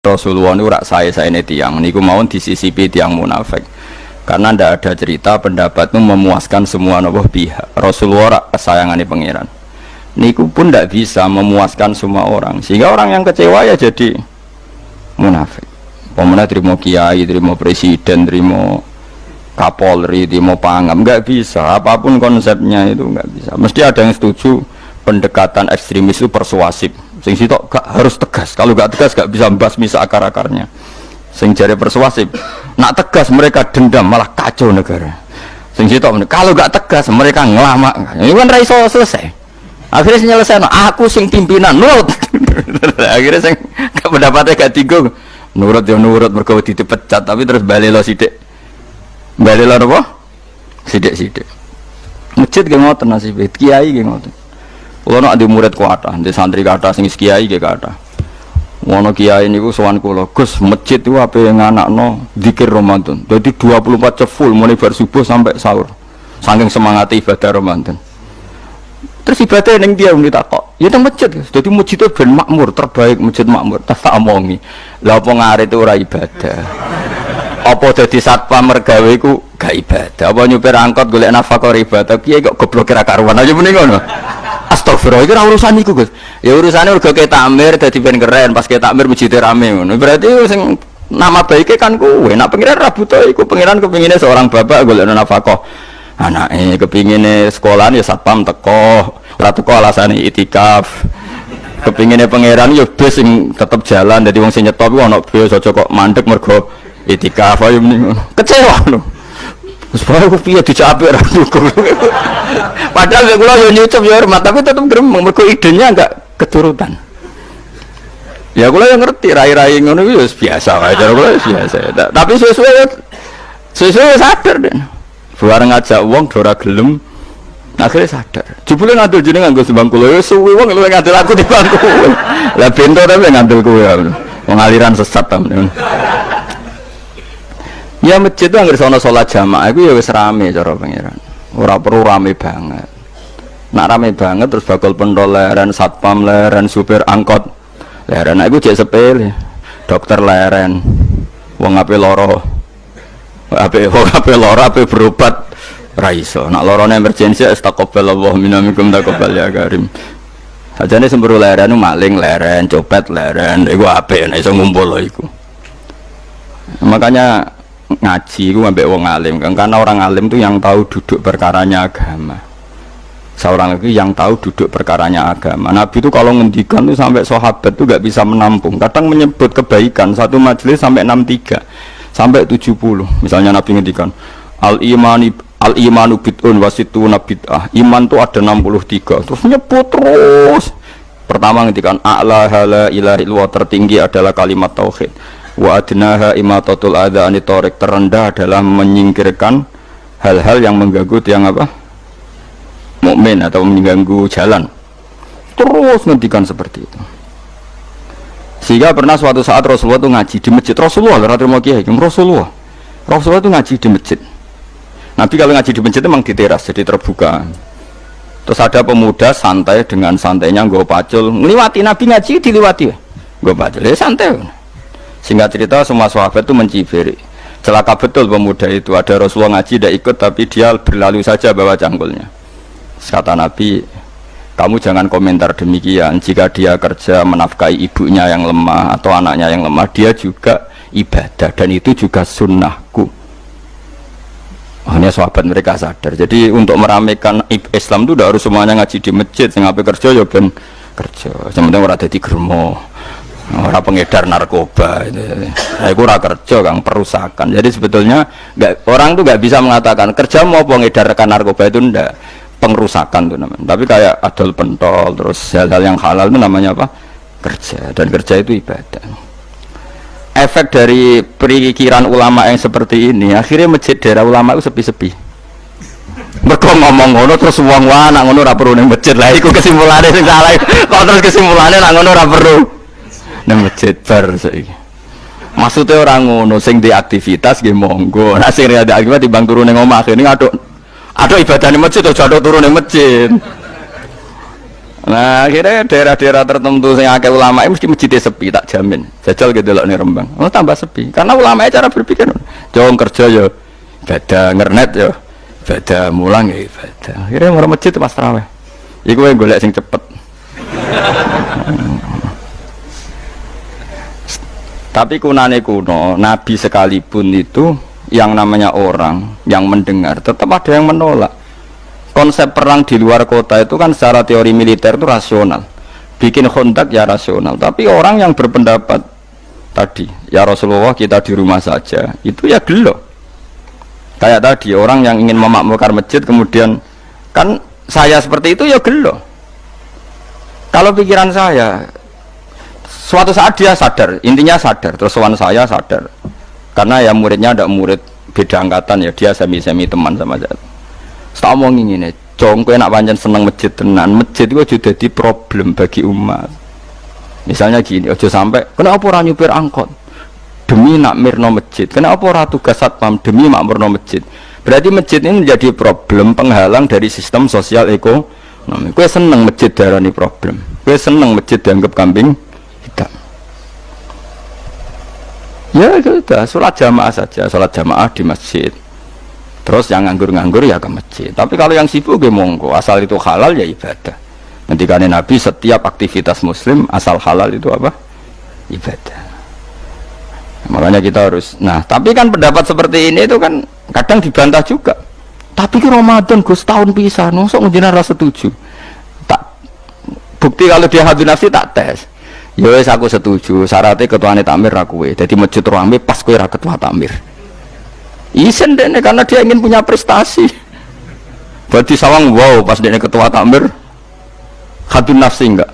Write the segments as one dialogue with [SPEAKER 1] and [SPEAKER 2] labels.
[SPEAKER 1] Rasulullah niku rak sae-saene tiyang niku mawon disisipi tiyang munafik. Karena ndak ada cerita pendapat itu memuaskan semua nopo pihak. Rasulullah rak kesayangane pangeran. Niku pun ndak bisa memuaskan semua orang. Sehingga orang yang kecewa ya jadi munafik. Pemenang terima kiai, terima presiden, terima Kapolri, terima pangam, nggak bisa. Apapun konsepnya itu nggak bisa. Mesti ada yang setuju pendekatan ekstremis itu persuasif. Sing sitok gak harus tegas. Kalau gak tegas gak bisa membasmi akar-akarnya. Sing jare persuasif, nak tegas mereka dendam malah kacau negara. Sing sitok kalau gak tegas mereka ngelama. Ini kan ra iso selesai. Akhirnya nyelesaikan aku sing pimpinan nurut. Akhirnya sing pendapatnya gak tinggung. Nurut ya nurut mergo dipecat tapi terus balelo sithik. Balelo apa? Sithik-sithik. Masjid ge ngoten nasib kiai ge ngoten. Kulo nek di murid kuatah, di santri kathah sing kiai ge kathah. Ngono kiai niku sowan kula, Gus, masjid iku ape nganakno zikir Ramadan. Dadi 24 jam full mulai bar subuh sampai sahur. Saking semangat ibadah Ramadan. Terus ibadah ning dia ditakok, ya teng masjid. Dadi masjid itu ben makmur, terbaik masjid makmur. Tak omongi. Lah apa ngarit ora ibadah. Apa dadi satpam mergawe iku gak ibadah. Apa nyupir angkot golek nafkah ibadah. Piye kok goblok kira karuan aja mending ngono. Astagfirullah, itu urusan iku Gus. Ya urusannya udah kayak takmir dadi ben keren, pas kayak takmir masjid rame ngono. Berarti sing nama baiknya kan kowe. Nak pengiran ra butuh iku, pengiran kepingine seorang bapak golek nafkah. Anake kepingine sekolahan ya satpam teko, ora teko alasane itikaf. Kepingine pengiran ya bis sing tetep jalan, dadi wong sing nyetop iku ana bis aja kok mandek mergo itikaf ayo mending ngono. Kecewa lho. Supaya aku piye dicapek ra dukung. Padahal kula yo nyucup yo hormat tapi tetep gremeng mergo idenya enggak keturutan. Ya kula yo ngerti rai-rai ngono iku wis biasa wae cara kula biasa. Tapi sesuai sadar den. Bareng ngajak wong do ora gelem akhirnya sadar. Jebule ngandel jeneng nganggo sembang kula yo suwi wong luwih ngandel aku timbang kowe. Lah bento tapi ngandel kowe. Wong aliran sesat ta men. Ya masjid itu anggere sono salat jamaah iku ya wis rame cara pangeran. Ora perlu rame banget. Nak rame banget terus bakal pentol leren, satpam leren, supir angkot leren. Iku jek sepele. Dokter leren. Wong ape lara. Ape berobat ra iso. Nak larane emergensi astagfirullah minamikum taqabbal ya karim. Sajane semburu leren maling leren, copet leren. Iku ape nek iso ngumpul iku. Makanya ngaji itu ambek wong alim kan, karena orang alim itu yang tahu duduk perkaranya agama. Seorang lagi yang tahu duduk perkaranya agama. Nabi itu kalau ngendikan itu sampai sahabat itu gak bisa menampung. Kadang menyebut kebaikan satu majelis sampai 63 sampai 70. Misalnya Nabi ngendikan al imanu bid'un wasituna bid'ah. Iman itu ada 63. Terus nyebut terus. Pertama ngendikan a'la la ilaha illallah, tertinggi adalah kalimat tauhid. Wa adnaha imatatul adza ani thariq, terendah adalah menyingkirkan hal-hal yang mengganggu tiang apa? Mukmin atau mengganggu jalan. Terus ngendikan seperti itu. Sehingga pernah suatu saat Rasulullah itu ngaji di masjid. Rasulullah terima kiai, Rasulullah itu ngaji di masjid. Nabi kalau ngaji di masjid itu memang di teras, jadi terbuka. Terus ada pemuda santai dengan santainya nggo pacul, ngliwati Nabi ngaji diliwati. Nggo pacul, ya santai. Singkat cerita semua sahabat itu mencibir. Celaka betul pemuda itu. Ada Rasulullah ngaji tidak ikut tapi dia berlalu saja bawa cangkulnya. Kata Nabi, kamu jangan komentar demikian. Jika dia kerja menafkahi ibunya yang lemah atau anaknya yang lemah, dia juga ibadah dan itu juga sunnahku. Hanya sahabat mereka sadar. Jadi untuk meramaikan Islam itu tidak harus semuanya ngaji di masjid. Sing ape kerja ya ben kerja. Yang penting ora dadi gremo. Orang pengedar narkoba itu ora kerja kang, perusakan. Jadi sebetulnya orang tuh nggak bisa mengatakan kerja mau pengedarkan narkoba itu ndak, pengerusakan tuh namanya. Tapi kayak adol pentol terus hal-hal yang halal itu namanya apa? Kerja. Dan kerja itu ibadah. Efek dari perikiran ulama yang seperti ini akhirnya masjid daerah ulama itu sepi-sepi. Mereka ngomong ngono terus wong wae nak ngono ora perlu ning masjid. Lah iku kesimpulane sing salah. Kok terus kesimpulannya nak ngono ora perlu nang masjid bar saiki. Maksudnya orang ngono sing di aktivitas nggih monggo. Nek sing ada aktivitas timbang turu ning omah kene aduk ibadah ning masjid aja aduk turu ning masjid. Nah, akhirnya daerah-daerah tertentu yang akeh ulama mesti masjidnya sepi, tak jamin. Jajal gitu loh nih Rembang. Oh, tambah sepi. Karena ulama cara berpikir, jauh kerja ya, ibadah ngernet ya, ibadah mulang ya ibadah. Akhirnya orang masjid pas tarawih. Iku yang golek sing cepet. Tapi kunane kuno, Nabi sekalipun itu yang namanya orang yang mendengar tetap ada yang menolak. Konsep perang di luar kota itu kan secara teori militer itu rasional, bikin kontak ya rasional. Tapi orang yang berpendapat tadi, ya Rasulullah kita di rumah saja, itu ya gelo. Kayak tadi orang yang ingin memakmurkan masjid kemudian kan saya seperti itu ya gelo. Kalau pikiran saya, suatu saat dia sadar, intinya sadar, terus sowan saya sadar, karena ya muridnya ada murid beda angkatan ya, dia semi teman sama saya. Tak omong ngene, jong kowe nak pancen seneng masjid tenan, masjid itu aja dadi problem bagi umat. Misalnya gini, aja sampai kenapa ora nyupir angkot demi nak mirno masjid, kenapa ora tugas satpam demi makmurno masjid. Berarti masjid ini menjadi problem penghalang dari sistem sosial ekonomi. Kowe seneng masjid darani problem, kowe seneng masjid dianggap kambing hitam. Ya sudah, sholat jamaah saja, sholat jamaah di masjid. Terus yang nganggur-nganggur ya ke masjid. Tapi kalau yang sibuk ya monggo, asal itu halal ya ibadah. Nanti kan Nabi setiap aktivitas muslim asal halal itu apa? Ibadah. Makanya kita harus. Nah, tapi kan pendapat seperti ini itu kan kadang dibantah juga. Tapi ke Ramadan Gus tahun pisah, nosok ngejinan rasa setuju. Tak bukti kalau dia hadir nafsi tak tes. Ya wes aku setuju. Syaratnya ketuane takmir ra kowe. Dadi masjid rame pas kowe ra ketua takmir. Isen deh karena dia ingin punya prestasi. Berarti sawang wow pas dia ketua takmir hadun nafsi enggak?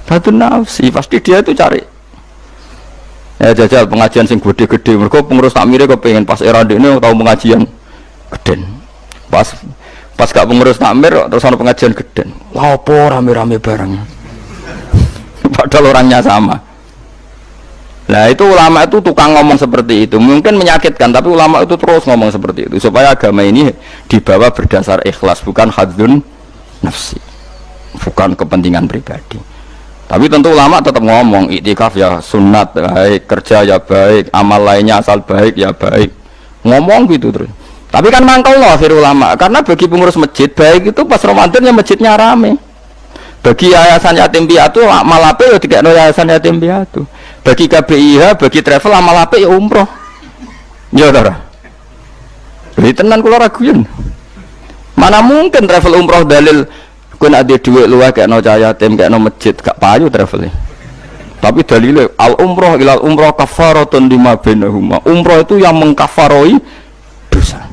[SPEAKER 1] Hadun nafsi pasti dia itu cari. Ya jajal pengajian sing gede-gede. Mereka pengurus takmirnya kepengen pas era ini tahu pengajian gede. Pas gak pengurus takmir terus ada pengajian gede. Wah apa rame-rame bareng. Padahal orangnya sama. Nah itu ulama itu tukang ngomong seperti itu, mungkin menyakitkan, tapi ulama itu terus ngomong seperti itu supaya agama ini dibawa berdasar ikhlas, bukan hadzun nafsi, bukan kepentingan pribadi. Tapi tentu ulama tetap ngomong iktikaf ya sunat baik, kerja ya baik, amal lainnya asal baik ya baik, ngomong gitu terus. Tapi kan mangkal loh akhir ulama, karena bagi pengurus masjid baik itu pas Ramadan ya masjidnya rame. Bagi yayasan yatim piatu amal apa ya tidak ada yayasan yatim piatu. Bagi KBIH, bagi travel amal apa ya umroh. Ya ora. Jadi tenan kula raguyan. Mana mungkin travel umroh dalil kowe nek duwe dhuwit luwih kayak no cah yatim, kayak no masjid gak payu travelnya. Tapi dalilnya al umroh ilal umroh kafaratun lima bainahuma. Umroh itu yang mengkafaroi dosa.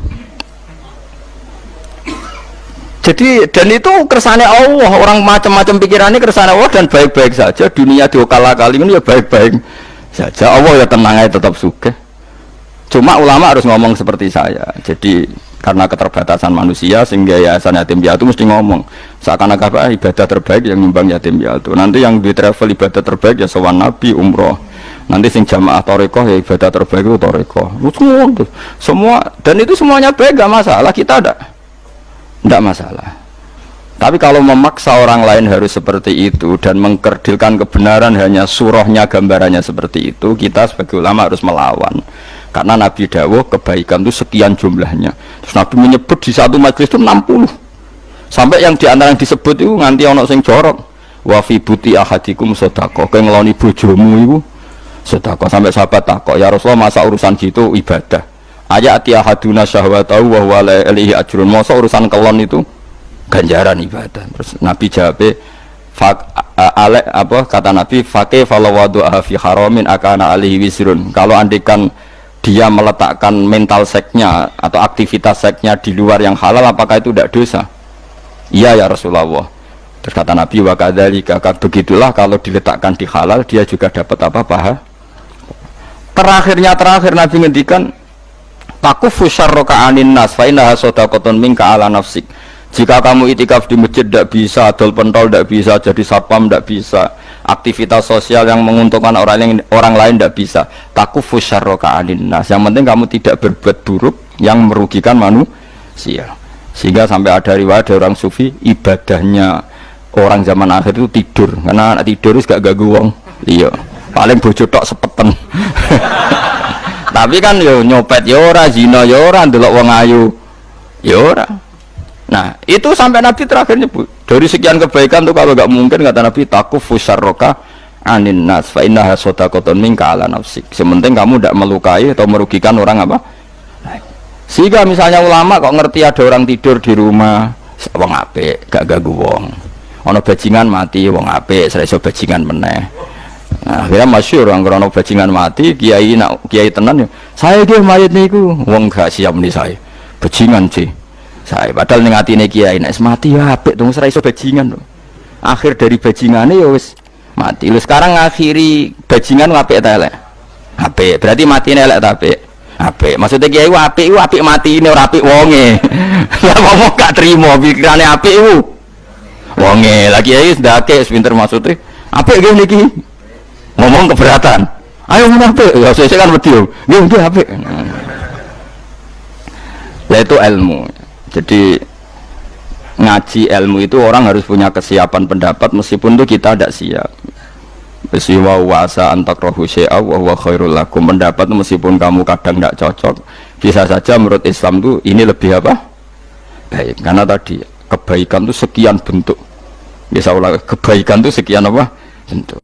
[SPEAKER 1] Jadi dan itu kersane Allah, orang macam-macam pikirannya kersane Allah dan baik-baik saja. Dunia diokal-akali ini ya baik-baik saja. Allah ya tenang aja tetap suka. Cuma ulama harus ngomong seperti saya. Jadi karena keterbatasan manusia sehingga yayasan yatim piatu mesti ngomong seakan-akan ibadah terbaik yang nyumbang yatim piatu. Nanti yang di travel ibadah terbaik ya sowan Nabi umroh. Nanti sing jamaah torekoh ya ibadah terbaik itu torekoh. Semua dan itu semuanya baik gak masalah, kita ada. Tidak masalah. Tapi kalau memaksa orang lain harus seperti itu dan mengkerdilkan kebenaran hanya surahnya gambarannya seperti itu, kita sebagai ulama harus melawan. Karena Nabi dawuh kebaikan itu sekian jumlahnya. Terus Nabi menyebut di satu majelis itu 60. Sampai yang diantara yang disebut itu nganti ono sing jorok. Wa fi buti ahadikum sedekah. Kowe ngeloni bojomu iku sedekah. Sampai sahabat takok, "Ya Rasulullah, masa urusan gitu ibadah?" Ayat ahaduna syahwatahu wa huwa la ilaihi ajrun. Masa urusan kelon itu ganjaran ibadah. Terus Nabi jawab kata Nabi faqih falawadu'a fi haramin akana alaihi wisrun. Kalau andikan dia meletakkan mental seksnya atau aktivitas seksnya di luar yang halal, apakah itu tidak dosa? Iya ya Rasulullah. Terus kata Nabi wa kadzalika, begitulah kalau diletakkan di halal dia juga dapat apa paha. Terakhir Nabi ngendikan takufu syarroka anin nas fa innaha shadaqatun minka ala nafsik. Jika kamu itikaf di masjid tidak bisa, adol pentol tidak bisa, jadi satpam tidak bisa, aktivitas sosial yang menguntungkan orang lain tidak bisa. Takufu syarroka anin nas. Yang penting kamu tidak berbuat buruk yang merugikan manusia. Sehingga sampai ada riwayat dari orang sufi, ibadahnya orang zaman akhir itu tidur, karena anak tidur itu gak ganggu wong. Iya, paling bojo tok sepeten. Tapi kan yo nyopet yo ora, zina yo ora, ndelok wong ayu yo ora. Nah, itu sampai Nabi terakhir nyebut dari sekian kebaikan tuh kalau gak mungkin kata Nabi takufu syarroka anin nas fa innaha shadaqatun minka ala nafsik. Sementing kamu tidak melukai atau merugikan orang apa? Sehingga misalnya ulama kok ngerti ada orang tidur di rumah, wong apik, gak ganggu wong. Ono bajingan mati, wong apik, iso bajingan meneh. Nah, akhirnya masyhur orang krono bajingan mati, kiai tenan yo. Saya iki mayit niku, wong gak siap muni saya. Bajingan sih. Saya padahal ning atine kiai nek mati ya apik dong, ora iso bajingan lho. Akhir dari bajingane ya wis mati. Lu sekarang ngakhiri bajingan apik ta elek? Apik. Berarti matine elek ta apik? Apik. Maksudnya kiai apik mati ini ora apik wonge. Lah ngomong gak trimo pikirane apik iku. Wonge lagi kiai ndake pinter maksudnya. Apik nggih niki. Ngomong keberatan. Ayo ngomong apik. Ya sesuk kan wedi yo. Nggih apik. Ya itu ilmu. Jadi ngaji ilmu itu orang harus punya kesiapan pendapat meskipun itu kita tidak siap. Besiwa wasa antakrahu syai'a wa huwa khairul lakum. Pendapat meskipun kamu kadang tidak cocok, bisa saja menurut Islam itu ini lebih apa? Baik. Karena tadi kebaikan itu sekian bentuk. Bisa ulang, kebaikan itu sekian apa? Bentuk.